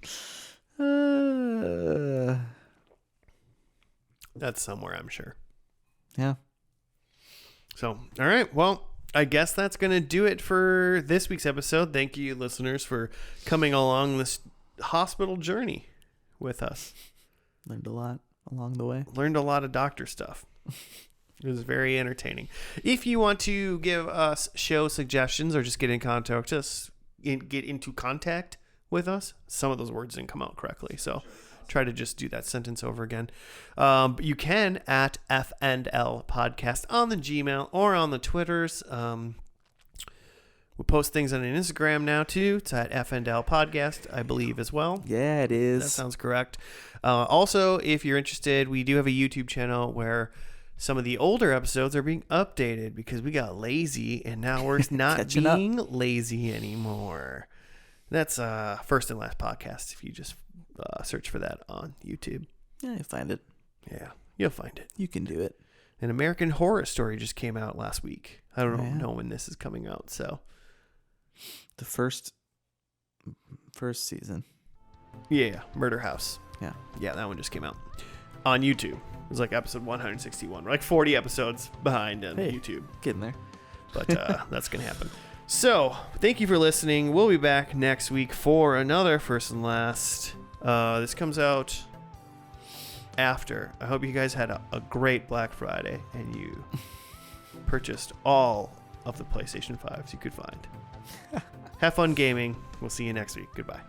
That's somewhere, I'm sure. Yeah. So, all right. Well, I guess that's going to do it for this week's episode. Thank you, listeners, for coming along this hospital journey with us. Learned a lot along the way. Learned a lot of doctor stuff. It was very entertaining. If you want to give us show suggestions or just get in contact with us, get into contact with us, some of those words didn't come out correctly, so try to just do that sentence over again. You can at F&L Podcast on the Gmail or on the Twitters. We post things on an Instagram now too. It's at F&L Podcast, I believe, as well. Yeah, it is. That sounds correct. Also, if you're interested, we do have a YouTube channel where some of the older episodes are being updated because we got lazy and now we're not being lazy anymore. That's First and Last Podcast. If you just search for that on YouTube. Yeah, you'll find it. Yeah, you'll find it. You can do it. An American Horror Story just came out last week. I don't know when this is coming out, so. The first season. Yeah, Murder House. Yeah. Yeah, that one just came out on YouTube. It was episode 161. We're 40 episodes behind on YouTube. Getting there. But that's going to happen. So, thank you for listening. We'll be back next week for another First and Last. This comes out after. I hope you guys had a great Black Friday and you purchased all of the PlayStation 5s you could find. Have fun gaming. We'll see you next week. Goodbye.